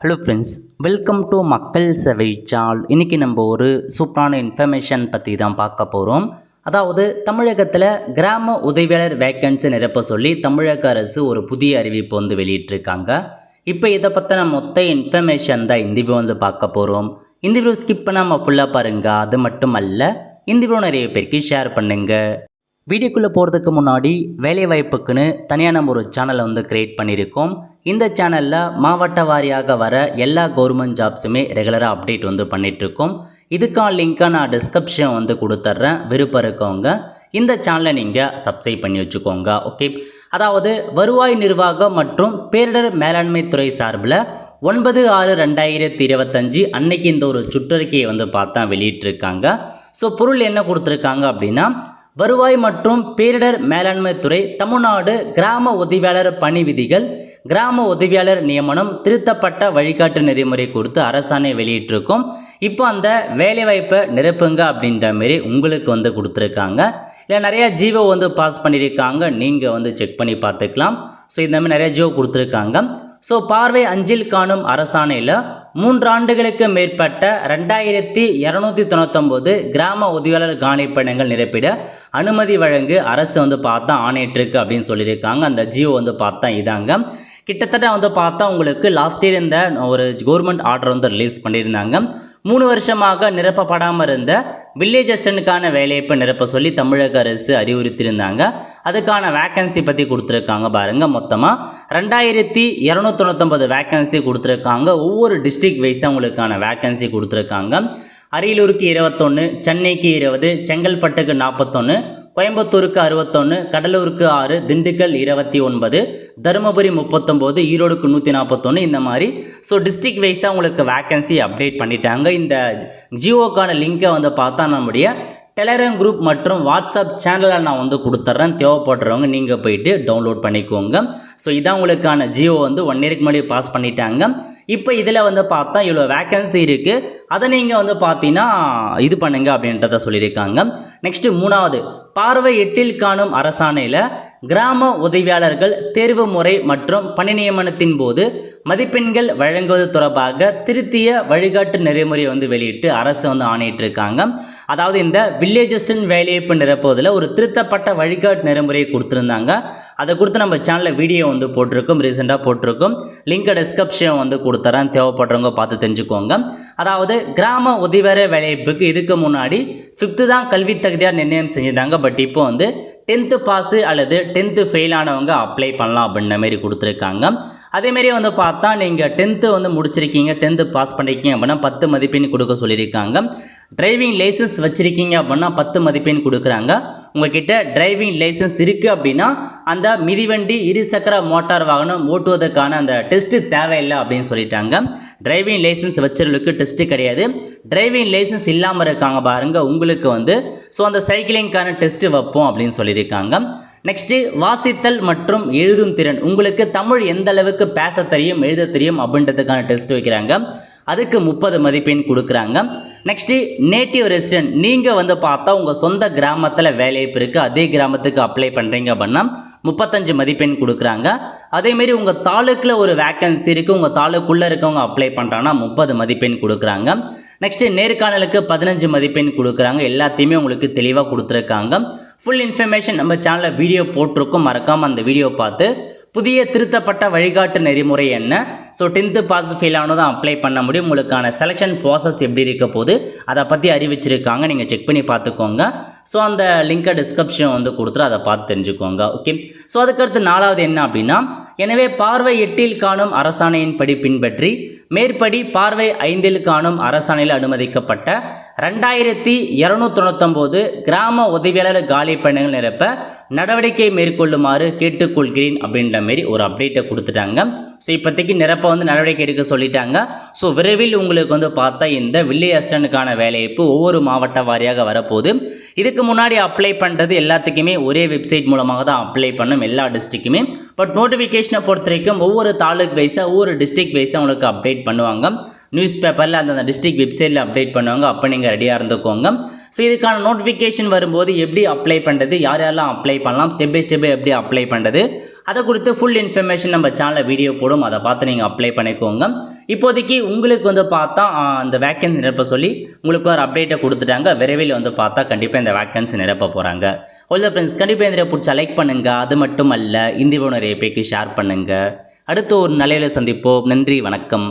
Hello friends, welcome to மக்கள் சேவை சால். இன்றைக்கி நம்ம ஒரு சூப்பரான இன்ஃபர்மேஷன் பற்றி தான் பார்க்க போகிறோம். அதாவது தமிழகத்தில் கிராம உதவியாளர் வேக்கன்சி நிரப்ப சொல்லி தமிழக அரசு ஒரு புதிய அறிவிப்பு வெளியிட்டிருக்காங்க. இப்போ இதை பற்றின மொத்த இன்ஃபர்மேஷன் தான் இந்த வீடியோ பார்க்க போகிறோம். இந்த வீடியோ ஸ்கிப் பண்ணாமல் ஃபுல்லாக பாருங்கள். அது மட்டும் அல்ல, இந்த வீடியோ நிறைய பேருக்கு ஷேர் பண்ணுங்கள். வீடியோக்குள்ளே போகிறதுக்கு முன்னாடி வேலைவாய்ப்புக்குன்னு தனியாக நம்ம ஒரு சேனலை க்ரியேட் பண்ணியிருக்கோம். இந்த சேனலில் மாவட்ட வாரியாக வர எல்லா கவர்மெண்ட் ஜாப்ஸுமே ரெகுலராக அப்டேட் பண்ணிகிட்ருக்கோம். இதுக்கான லிங்க்கை நான் டிஸ்கிரிப்ஷன் கொடுத்துட்றேன். விருப்பம் இருக்கவங்க இந்த சேனலை நீங்கள் சப்ஸ்கிரைப் பண்ணி வச்சுக்கோங்க. ஓகே, அதாவது வருவாய் நிர்வாகம் மற்றும் பேரிடர் மேலாண்மை துறை சார்பில் 9/6/2025 அன்னைக்கு இந்த ஒரு சுற்றறிக்கையை பார்த்தா வெளியிட்டிருக்காங்க. ஸோ பொருள் என்ன கொடுத்துருக்காங்க அப்படின்னா, வருவாய் மற்றும் பேரிடர் மேலாண்மை துறை தமிழ்நாடு கிராம உதவியாளர் பணி விதிகள், கிராம உதவியாளர் நியமனம் திருத்தப்பட்ட வழிகாட்டு நெறிமுறை கொடுத்து அரசாணை வெளியிட்டிருக்கும். இப்போ அந்த வேலைவாய்ப்பை நிரப்புங்க அப்படின்ற மாரி உங்களுக்கு கொடுத்துருக்காங்க. இல்லை நிறையா ஜிஓ பாஸ் பண்ணியிருக்காங்க. நீங்கள் செக் பண்ணி பார்த்துக்கலாம். ஸோ இந்த மாதிரி நிறையா ஜிஓ கொடுத்துருக்காங்க. ஸோ பார்வை அஞ்சில் காணும் அரசாணையில் 3 ஆண்டுகளுக்கு மேற்பட்ட 2299 கிராம உதவியாளர் காலிப்பணிகள் நிரப்பிட அனுமதி வழங்கு அரசு பார்த்தா ஆணையிட்டிருக்கு அப்படின்னு சொல்லியிருக்காங்க. அந்த ஜிஓ பார்த்தா இதாங்க. கிட்டத்தட்ட பார்த்தா உங்களுக்கு லாஸ்ட் இயர் இந்த ஒரு கவர்மெண்ட் ஆர்டர் ரிலீஸ் பண்ணியிருந்தாங்க. 3 வருஷமாக நிரப்பப்படாமல் இருந்த வில்லேஜ் அசிஸ்டன்ட்கான வேலைவாய்ப்பை நிரப்ப சொல்லி தமிழக அரசு அறிவுறுத்தியிருந்தாங்க. அதுக்கான வேக்கன்சி பற்றி கொடுத்துருக்காங்க பாருங்கள். மொத்தமாக 2299 வேக்கன்சி கொடுத்துருக்காங்க. ஒவ்வொரு டிஸ்ட்ரிக்ட் வைஸாக உங்களுக்கான வேக்கன்சி கொடுத்துருக்காங்க. அரியலூருக்கு 21, சென்னைக்கு 20, செங்கல்பட்டுக்கு 41, கோயம்புத்தூருக்கு 61, கடலூருக்கு 6, திண்டுக்கல் 29, தருமபுரி 39, ஈரோடுக்கு 141, இந்த மாதிரி. ஸோ டிஸ்ட்ரிக்ட் வைஸாக உங்களுக்கு வேக்கன்சி அப்டேட் பண்ணிட்டாங்க. இந்த ஜியோக்கான லிங்கை பார்த்தா நம்முடைய டெலகிராம் குரூப் மற்றும் வாட்ஸ்அப் சேனலில் நான் கொடுத்துட்றேன். தேவைப்படுறவங்க நீங்கள் போயிட்டு டவுன்லோட் பண்ணிக்கோங்க. ஸோ இதான் உங்களுக்கான ஜியோ 1 இயருக்கு முன்னாடி பாஸ் பண்ணிட்டாங்க. இப்போ இதில் பார்த்தா இவ்வளோ வேக்கன்சி இருக்குது. அதை நீங்கள் பார்த்தீங்கன்னா இது பண்ணுங்க அப்படின்றத சொல்லியிருக்காங்க. நெக்ஸ்ட்டு 3வது, பார்வை 8இல் காணும் அரசாணையில் கிராம உதவியாளர்கள் தேர்வு முறை மற்றும் பணி நியமனத்தின் போது மதிப்பெண்கள் வழங்குவது தொடர்பாக திருத்திய வழிகாட்டு நெறிமுறை வெளியிட்டு அரசு ஆணையிட்டிருக்காங்க. அதாவது இந்த வில்லேஜ் அசிஸ்டன்ட் வேலைவாய்ப்பு நிரப்புவதில் ஒரு திருத்தப்பட்ட வழிகாட்டு நெறிமுறையை கொடுத்துருந்தாங்க. அதை கொடுத்து நம்ம சேனலில் வீடியோ போட்டிருக்கோம், ரீசெண்டாக போட்டிருக்கோம். லிங்கை டிஸ்கிரிப்ஷன் கொடுத்துறேன். தேவைப்படுறவங்க பார்த்து தெரிஞ்சுக்கோங்க. அதாவது கிராம உதவியாளர் வேலைவாய்ப்புக்கு இதுக்கு முன்னாடி 5th தான் கல்வி தகுதியாக நிர்ணயம் செஞ்சுருந்தாங்க. பட் இப்போ 10th பாஸு அல்லது 10th ஃபெயில் ஆனவங்க அப்ளை பண்ணலாம் அப்படின்ற மாரி கொடுத்துருக்காங்க. அதேமாரி பார்த்தா நீங்கள் 10th முடிச்சிருக்கீங்க, 10th பாஸ் பண்ணியிருக்கீங்க அப்படின்னா 10 மதிப்பெண் கொடுக்க சொல்லியிருக்காங்க. டிரைவிங் லைசன்ஸ் வச்சுருக்கீங்க அப்படின்னா 10 மதிப்பெண் கொடுக்குறாங்க. உங்கள்கிட்ட டிரைவிங் லைசன்ஸ் இருக்குது அப்படின்னா அந்த மிதிவண்டி இருசக்கர மோட்டார் வாகனம் ஓட்டுவதற்கான அந்த டெஸ்ட்டு தேவையில்லை அப்படின்னு சொல்லிட்டாங்க. டிரைவிங் லைசன்ஸ் வச்சவங்களுக்கு டெஸ்ட்டு கிடையாது. டிரைவிங் லைசன்ஸ் இல்லாமல் இருக்காங்க பாருங்கள், உங்களுக்கு ஸோ அந்த சைக்கிளிங்கான டெஸ்ட்டு வைப்போம் அப்படின்னு சொல்லியிருக்காங்க. நெக்ஸ்ட்டு வாசித்தல் மற்றும் எழுதும் திறன், உங்களுக்கு தமிழ் எந்த அளவுக்கு பேச தெரியும் எழுத தெரியும் அப்படின்றதுக்கான டெஸ்ட் வைக்கிறாங்க. அதுக்கு 30 மதிப்பெண் கொடுக்குறாங்க. நெக்ஸ்ட்டு நேட்டிவ் ரெசிடென்ட், நீங்கள் பார்த்தா உங்கள் சொந்த கிராமத்தில் வேலைவாய்ப்பு இருக்குது, அதே கிராமத்துக்கு அப்ளை பண்ணுறீங்க அப்படின்னா 35 மதிப்பெண் கொடுக்குறாங்க. அதேமாரி உங்கள் தாலுக்கில் ஒரு வேக்கன்சி இருக்குது, உங்கள் தாலுக்குள்ளே இருக்கவங்க அப்ளை பண்ணுறாங்கன்னா 30 மதிப்பெண் கொடுக்குறாங்க. நெக்ஸ்ட்டு நேர்காணலுக்கு 15 மதிப்பெண் கொடுக்குறாங்க. எல்லாத்தையுமே உங்களுக்கு தெளிவாக கொடுத்துருக்காங்க. ஃபுல் இன்ஃபர்மேஷன் நம்ம சேனலில் வீடியோ போட்டிருக்கோம். மறக்காமல் அந்த வீடியோ பார்த்து புதிய திருத்தப்பட்ட வழிகாட்டு நெறிமுறை என்ன, ஸோ 10th பாஸ் ஃபெயில் ஆனதும் அப்ளை பண்ண முடியும், உங்களுக்கான செலெக்ஷன் ப்ராசஸ் எப்படி இருக்க போது அதை பற்றி அறிவிச்சிருக்காங்க. நீங்கள் செக் பண்ணி பார்த்துக்கோங்க. ஸோ அந்த லிங்கை டிஸ்கிரிப்ஷன் கொடுத்துட்டு அதை பார்த்து தெரிஞ்சுக்கோங்க. ஓகே, ஸோ அதுக்கடுத்து 4வது என்ன அப்படின்னா, எனவே பார்வை 8இல் காணும் அரசாணையின் படி பின்பற்றி மேற்படி பார்வை 5இல் காணும் அரசாணையில் அனுமதிக்கப்பட்ட 2299 கிராம உதவியாளர் காலி பணிகள் நிரப்ப நடவடிக்கை மேற்கொள்ளுமாறு கேட்டுக்கொள்கிறேன் அப்படின்ற மாரி ஒரு அப்டேட்டை கொடுத்துட்டாங்க. ஸோ இப்போதைக்கு நிரப்ப நடவடிக்கை எடுக்க சொல்லிட்டாங்க. ஸோ விரைவில் உங்களுக்கு பார்த்தா இந்த வில்லேஜ் அசிஸ்டன்ட்டுக்கான வேலைவாய்ப்பு ஒவ்வொரு மாவட்ட வாரியாக வரப்போகுது. இதுக்கு முன்னாடி அப்ளை பண்ணுறது எல்லாத்துக்குமே ஒரே வெப்சைட் மூலமாக தான் அப்ளை பண்ணும் எல்லா டிஸ்ட்ரிக்ட்டுமே. பட் நோட்டிஃபிகேஷனை பொறுத்த வரைக்கும் ஒவ்வொரு தாலுக் வைஸாக ஒவ்வொரு டிஸ்ட்ரிக்ட் வைஸாக உங்களுக்கு அப்டேட் பண்ணுவாங்க. நியூஸ் பேப்பரில் அந்த டிஸ்ட்ரிக்ட் வெப்சைட்டில் அப்டேட் பண்ணுவாங்க. அப்போ நீங்கள் ரெடியாக இருந்துக்கோங்க. ஸோ இதுக்கான நோட்டிஃபிகேஷன் வரும்போது எப்படி அப்ளை பண்ணுறது, யார் யாரெல்லாம் அப்ளை பண்ணலாம், ஸ்டெப் பை ஸ்டெப் எப்படி அப்ளை பண்ணுறது, அதை குறித்து ஃபுல் இன்ஃபர்மேஷன் நம்ம சேனலில் வீடியோ போடும், அதை பார்த்து நீங்கள் அப்ளை பண்ணிக்கோங்க. இப்போதைக்கு உங்களுக்கு வந்து பார்த்தா அந்த வேக்கன்சி நிரப்ப சொல்லி உங்களுக்கு ஒரு அப்டேட்டை கொடுத்துட்டாங்க. விரைவில் வந்து பார்த்தா கண்டிப்பாக இந்த வேக்கன்சி நிரப்ப போகிறாங்க. ஓகே ஃப்ரெண்ட்ஸ், கண்டிப்பாக இந்த பிடிச்சா லைக் பண்ணுங்கள். அது மட்டும் அல்ல, இந்த வீடியோ நிறைய பேருக்கு ஷேர் பண்ணுங்கள். அடுத்து ஒரு நிலையில் சந்திப்போம். நன்றி, வணக்கம்.